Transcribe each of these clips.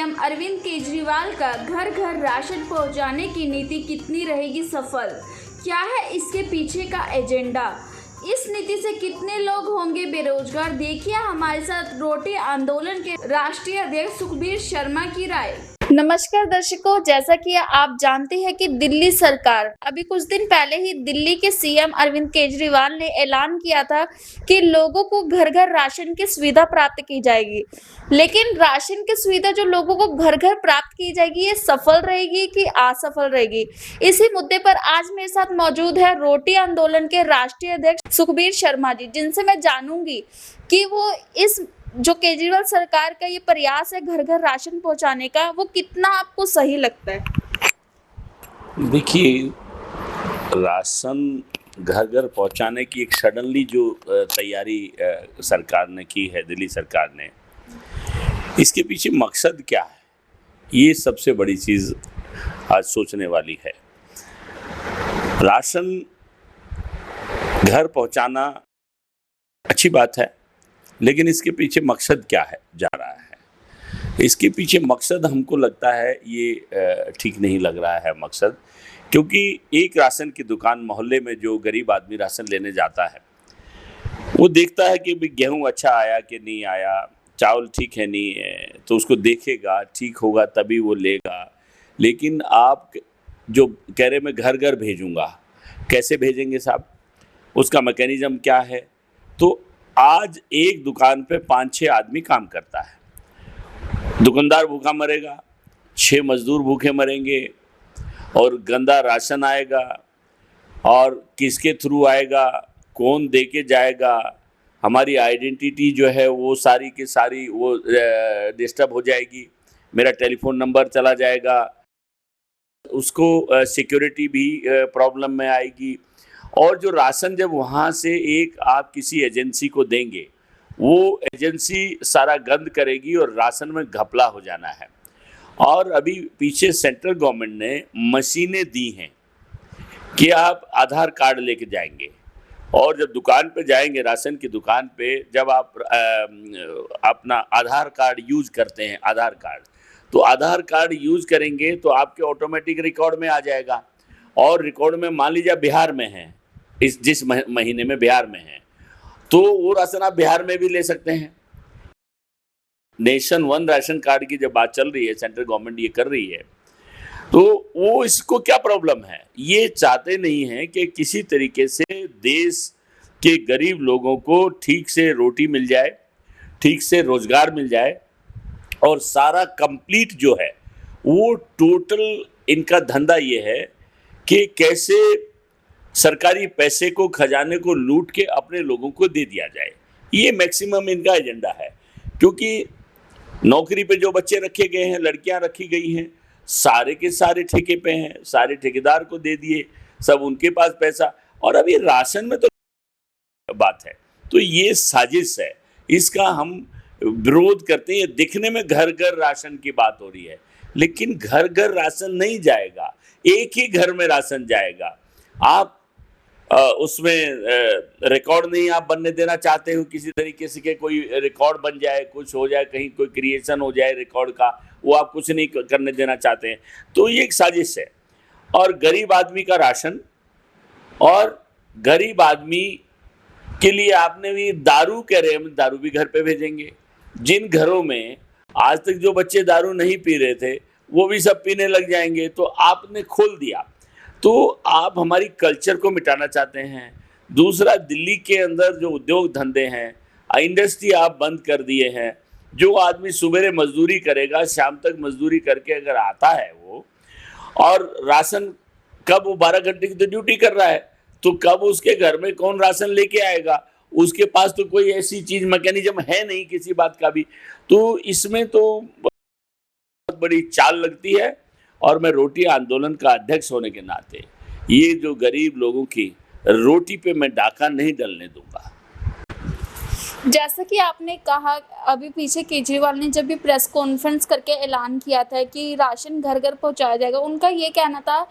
CM Arvind Kejriwal का घर घर राशन पहुंचाने की नीति कितनी रहेगी सफल? क्या है इसके पीछे का एजेंडा? इस नीति से कितने लोग होंगे बेरोजगार? देखिए हमारे साथ रोटी आंदोलन के राष्ट्रीय अध्यक्ष सुखबीर शर्मा की राय। नमस्कार दर्शकों, जैसा कि आप जानते हैं कि दिल्ली सरकार अभी कुछ दिन पहले ही दिल्ली के सीएम अरविंद केजरीवाल ने ऐलान किया था कि लोगों को घर घर राशन की सुविधा प्राप्त की जाएगी। लेकिन राशन की सुविधा जो लोगों को घर घर प्राप्त की जाएगी, ये सफल रहेगी कि असफल रहेगी? इसी मुद्दे पर आज मेरे साथ मौजूद है रोटी आंदोलन के राष्ट्रीय अध्यक्ष सुखबीर शर्मा जी, जिनसे मैं जानूंगी कि वो इस जो केजरीवाल सरकार का ये प्रयास है घर घर राशन पहुंचाने का, वो कितना आपको सही लगता है? देखिए, राशन घर घर पहुंचाने की एक सडनली जो तैयारी सरकार ने की है, दिल्ली सरकार ने, इसके पीछे मकसद क्या है, ये सबसे बड़ी चीज़ आज सोचने वाली है। राशन घर पहुंचाना अच्छी बात है, लेकिन इसके पीछे मकसद क्या है जा रहा है? इसके पीछे मकसद हमको लगता है ये ठीक नहीं लग रहा है मकसद, क्योंकि एक राशन की दुकान मोहल्ले में जो गरीब आदमी राशन लेने जाता है, वो देखता है कि गेहूं अच्छा आया कि नहीं आया, चावल ठीक है नहीं है, तो उसको देखेगा, ठीक होगा तभी वो लेगा। लेकिन आप जो कह रहे मैं घर घर भेजूंगा, कैसे भेजेंगे साहब? उसका मैकेनिज्म क्या है? तो आज एक दुकान पे 5-6 आदमी काम करता है। दुकानदार भूखा मरेगा, 6 मजदूर भूखे मरेंगे, और गंदा राशन आएगा, और किसके थ्रू आएगा, कौन दे के जाएगा, हमारी आइडेंटिटी जो है वो सारी की सारी वो डिस्टर्ब हो जाएगी, मेरा टेलीफोन नंबर चला जाएगा, उसको सिक्योरिटी भी प्रॉब्लम में आएगी। और जो राशन जब वहाँ से एक आप किसी एजेंसी को देंगे, वो एजेंसी सारा गंद करेगी और राशन में घपला हो जाना है। और अभी पीछे सेंट्रल गवर्नमेंट ने मशीनें दी हैं कि आप आधार कार्ड लेके जाएंगे, और जब दुकान पे जाएंगे, राशन की दुकान पे, जब आप अपना आधार कार्ड यूज करते हैं, आधार कार्ड, तो आधार कार्ड यूज करेंगे तो आपके ऑटोमेटिक रिकॉर्ड में आ जाएगा। और रिकॉर्ड में मान लीजिए बिहार में है, जिस महीने में बिहार में है, तो वो राशन आप बिहार में भी ले सकते हैं। नेशन वन राशन कार्ड की जब बात चल रही है, सेंट्रल गवर्नमेंट ये कर रही है, तो वो इसको क्या प्रॉब्लम है? ये चाहते नहीं है कि किसी तरीके से देश के गरीब लोगों को ठीक से रोटी मिल जाए, ठीक से रोजगार मिल जाए, और सारा कंप्लीट जो है वो टोटल इनका धंधा ये है कि कैसे सरकारी पैसे को, खजाने को लूट के अपने लोगों को दे दिया जाए। ये मैक्सिमम इनका एजेंडा है, क्योंकि नौकरी पे जो बच्चे रखे गए हैं, लड़कियां रखी गई हैं, सारे के सारे ठेके पे हैं, सारे ठेकेदार को दे दिए, सब उनके पास पैसा। और अभी राशन में तो बात है, तो ये साजिश है, इसका हम विरोध करते हैं। दिखने में घर घर राशन की बात हो रही है, लेकिन घर घर राशन नहीं जाएगा, एक ही घर में राशन जाएगा। आप उसमें रिकॉर्ड नहीं आप बनने देना चाहते हो, किसी तरीके से कि कोई रिकॉर्ड बन जाए, कुछ हो जाए, कहीं कोई क्रिएशन हो जाए रिकॉर्ड का, वो आप कुछ नहीं करने देना चाहते हैं। तो ये एक साजिश है। और गरीब आदमी का राशन, और गरीब आदमी के लिए आपने भी दारू कह रहे हैं, दारू भी घर पे भेजेंगे। जिन घरों में आज तक जो बच्चे दारू नहीं पी रहे थे, वो भी सब पीने लग जाएंगे, तो आपने खोल दिया। तो आप हमारी कल्चर को मिटाना चाहते हैं। दूसरा, दिल्ली के अंदर जो उद्योग धंधे हैं, इंडस्ट्री आप बंद कर दिए हैं। जो आदमी सुबह मजदूरी करेगा, शाम तक मजदूरी करके अगर आता है वो, और राशन कब, वो 12 घंटे की तो ड्यूटी कर रहा है, तो कब उसके घर में कौन राशन लेके आएगा? उसके पास तो कोई ऐसी चीज, मैकेनिज्म है नहीं किसी बात का भी। तो इसमें तो बहुत बड़ी चाल लगती है। और मैं रोटी आंदोलन का अध्यक्ष होने के नाते ये जो गरीब लोगों की रोटी पे मैं डाका नहीं डलने दूंगा। जैसा कि आपने कहा, अभी पीछे केजरीवाल ने जब भी प्रेस कॉन्फ्रेंस करके ऐलान किया था कि राशन घर घर पहुंचाया जाएगा, उनका ये कहना था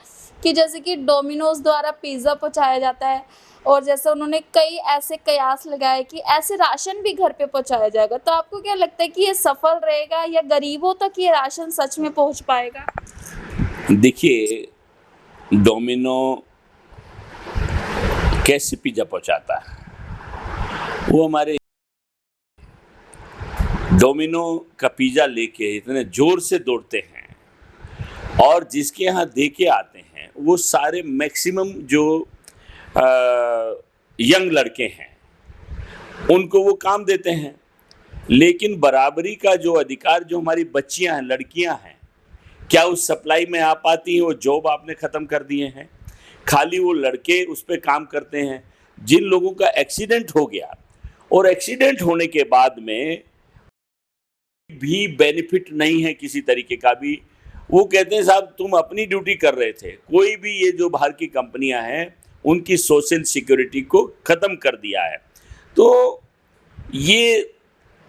कि जैसे कि डोमिनोज द्वारा पिज्ज़ा पहुंचाया जाता है, और जैसे उन्होंने कई ऐसे कयास लगाए कि ऐसे राशन भी घर पे पहुंचाया जाएगा। तो आपको क्या लगता है कि ये सफल रहेगा या गरीबों तक ये राशन सच में पहुंच पाएगा? देखिए, डोमिनो कैसे पिज्जा पहुंचाता है, वो हमारे डोमिनो का पिज्जा लेके इतने जोर से दौड़ते हैं और जिसके यहाँ दे के आते हैं वो सारे मैक्सिमम जो यंग लड़के हैं उनको वो काम देते हैं। लेकिन बराबरी का जो अधिकार जो हमारी बच्चियां हैं, लड़कियां हैं, क्या उस सप्लाई में आ पाती हैं? वो जॉब आपने ख़त्म कर दिए हैं। खाली वो लड़के उस पर काम करते हैं। जिन लोगों का एक्सीडेंट हो गया और एक्सीडेंट होने के बाद में भी बेनिफिट नहीं है किसी तरीके का भी, वो कहते हैं साहब तुम अपनी ड्यूटी कर रहे थे। कोई भी ये जो बाहर की कंपनियां हैं उनकी सोशल सिक्योरिटी को ख़त्म कर दिया है। तो ये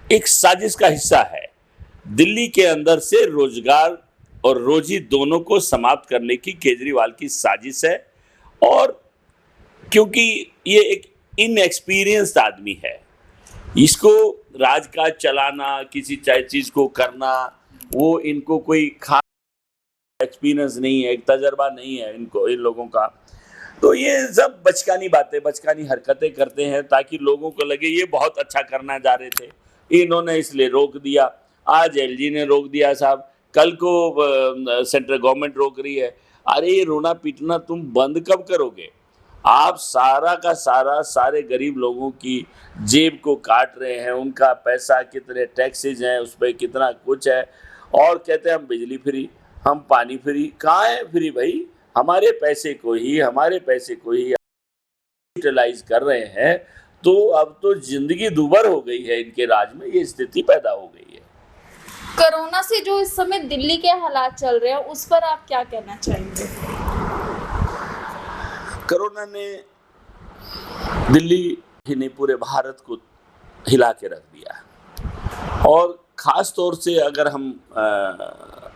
एक साजिश का हिस्सा है। दिल्ली के अंदर से रोजगार और रोजी दोनों को समाप्त करने की केजरीवाल की साजिश है। और क्योंकि ये एक इनएक्सपीरियंस्ड आदमी है, इसको राजकाज चलाना, किसी चीज़ को करना, वो इनको कोई खास एक्सपीरियंस नहीं है, एक तजर्बा नहीं है इनको, इन लोगों का। तो ये सब बचकानी बातें, बचकानी हरकतें करते हैं ताकि लोगों को लगे ये बहुत अच्छा करना जा रहे थे, इन्होंने इसलिए रोक दिया। आज एलजी ने रोक दिया साहब, कल को सेंट्रल गवर्नमेंट रोक रही है। अरे ये रोना पीटना तुम बंद कब करोगे? आप सारा का सारा सारे गरीब लोगों की जेब को काट रहे हैं, उनका पैसा, कितने टैक्सेज हैं उस पर, कितना कुछ है, और कहते हैं हम बिजली फ्री, हम पानी फ्री। कहाँ है फ्री भाई? हमारे पैसे को ही यूटिलाइज कर रहे हैं। तो अब तो जिंदगी दुभर हो गई है इनके राज में, ये स्थिति पैदा हो गई है। कोरोना से जो इस समय दिल्ली के हालात चल रहे हैं उस पर आप क्या कहना चाहेंगे? कोरोना ने दिल्ली ही नहीं पूरे भारत को हिला के रख दिया। और ख़ास तौर से अगर हम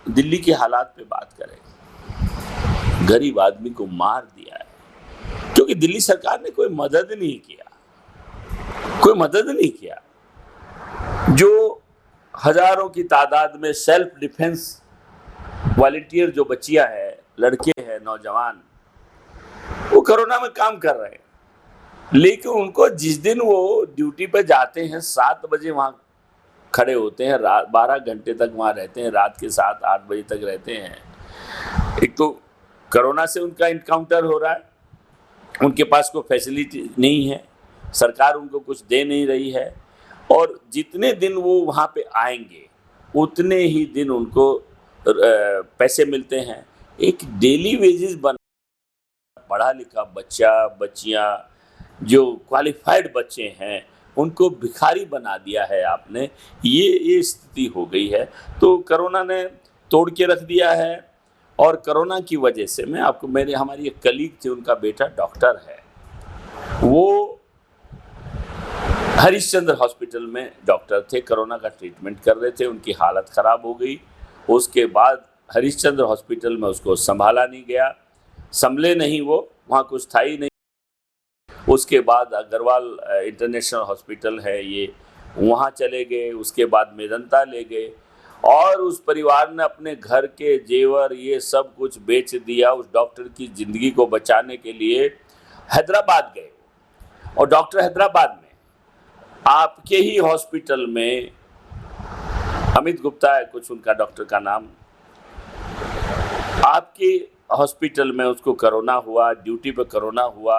दिल्ली के हालात पे बात करें, गरीब आदमी को मार दिया है, क्योंकि दिल्ली सरकार ने कोई मदद नहीं किया। जो हजारों की तादाद में सेल्फ डिफेंस वॉलंटियर जो बच्चियां हैं, लड़के हैं, नौजवान, वो कोरोना में काम कर रहे हैं। लेकिन उनको जिस दिन वो ड्यूटी पे जाते हैं, 7 बजे वहाँ खड़े होते हैं, 12 घंटे तक वहाँ रहते हैं, रात के 7-8 बजे तक रहते हैं। एक तो कोरोना से उनका इनकाउंटर हो रहा है, उनके पास कोई फैसिलिटी नहीं है, सरकार उनको कुछ दे नहीं रही है, और जितने दिन वो वहाँ पे आएंगे उतने ही दिन उनको पैसे मिलते हैं। एक डेली वेजेस बना, पढ़ा लिखा बच्चियाँ जो क्वालिफाइड बच्चे हैं उनको भिखारी बना दिया है आपने। ये स्थिति हो गई है। तो कोरोना ने तोड़ के रख दिया है। और कोरोना की वजह से हमारी एक कलीग थी, उनका बेटा डॉक्टर है, वो हरिश्चंद्र हॉस्पिटल में डॉक्टर थे, कोरोना का ट्रीटमेंट कर रहे थे, उनकी हालत ख़राब हो गई। उसके बाद हरिश्चंद्र हॉस्पिटल में उसको संभाला नहीं गया, संभले नहीं, वो वहाँ कुछ था ही नहीं। उसके बाद अग्रवाल इंटरनेशनल हॉस्पिटल है ये, वहाँ चले गए। उसके बाद मेदंता ले गए और उस परिवार ने अपने घर के जेवर ये सब कुछ बेच दिया उस डॉक्टर की ज़िंदगी को बचाने के लिए। हैदराबाद गए और डॉक्टर हैदराबाद में आपके ही हॉस्पिटल में, अमित गुप्ता है कुछ उनका डॉक्टर का नाम, आपके हॉस्पिटल में उसको कोरोना हुआ, ड्यूटी पे कोरोना हुआ,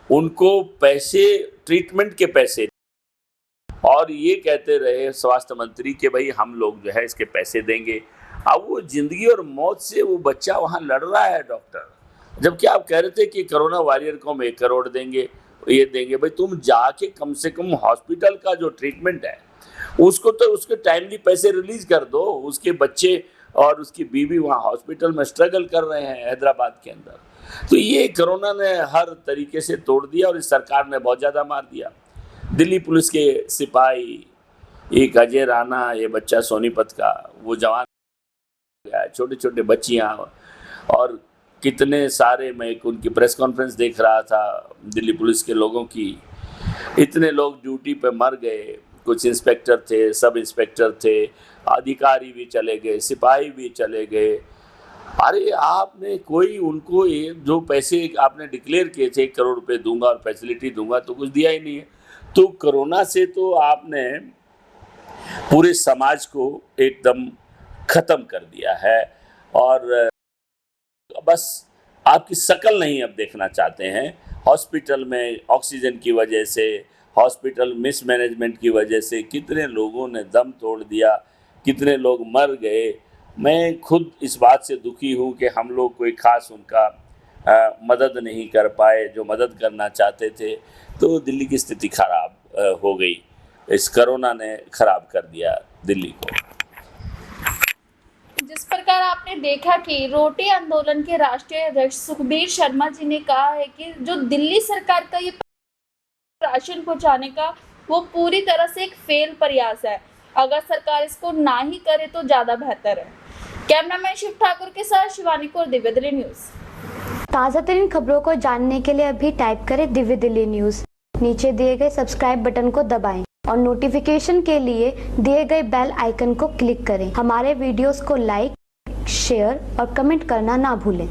उनको पैसे, ट्रीटमेंट के पैसे, और ये कहते रहे स्वास्थ्य मंत्री कि भाई हम लोग जो है इसके पैसे देंगे। अब वो जिंदगी और मौत से वो बच्चा वहाँ लड़ रहा है डॉक्टर, जबकि आप कह रहे थे कि कोरोना वॉरियर को हम 1 करोड़ देंगे, ये देंगे। भाई तुम जाके कम से कम हॉस्पिटल का जो ट्रीटमेंट है उसको तो उसके टाइमली पैसे रिलीज कर दो। उसके बच्चे और उसकी बीवी वहाँ हॉस्पिटल में स्ट्रगल कर रहे हैं हैदराबाद के अंदर। तो ये कोरोना ने हर तरीके से तोड़ दिया और इस सरकार ने बहुत ज़्यादा मार दिया। दिल्ली पुलिस के सिपाही, एक अजय राणा, ये बच्चा सोनीपत का, वो जवान, छोटे छोटे बच्चियां, और कितने सारे, मैं उनकी प्रेस कॉन्फ्रेंस देख रहा था दिल्ली पुलिस के लोगों की, इतने लोग ड्यूटी पे मर गए। कुछ इंस्पेक्टर थे, सब इंस्पेक्टर थे, अधिकारी भी चले गए, सिपाही भी चले गए। अरे आपने कोई उनको ये जो पैसे आपने डिक्लेयर किए थे 1 करोड़ रुपए दूंगा और फैसिलिटी दूंगा, तो कुछ दिया ही नहीं है। तो कोरोना से तो आपने पूरे समाज को एकदम खत्म कर दिया है, और बस आपकी शक्ल नहीं अब देखना चाहते हैं। हॉस्पिटल में ऑक्सीजन की वजह से, हॉस्पिटल मिसमैनेजमेंट की वजह से कितने लोगों ने दम तोड़ दिया, कितने लोग मर गए। मैं खुद इस बात से दुखी हूँ कि हम लोग कोई ख़ास उनका मदद नहीं कर पाए, जो मदद करना चाहते थे। तो दिल्ली की स्थिति खराब हो गई, इस कोरोना ने खराब कर दिया दिल्ली को। जिस प्रकार आपने देखा कि रोटी आंदोलन के राष्ट्रीय अध्यक्ष सुखबीर शर्मा जी ने कहा है कि जो दिल्ली सरकार का ये राशन पहुंचाने का, वो पूरी तरह से एक फेल प्रयास है। अगर सरकार इसको ना ही करे तो ज्यादा बेहतर है। कैमरामैन शिव ठाकुर के साथ शिवानी कौर, दिव्य दिल्ली न्यूज। ताज़ा तरीन खबरों को जानने के लिए अभी टाइप करें दिव्य दिल्ली न्यूज। नीचे दिए गए सब्सक्राइब बटन को दबाएं और नोटिफिकेशन के लिए दिए गए बेल आइकन को क्लिक करें। हमारे वीडियोस को लाइक, शेयर और कमेंट करना ना भूलें।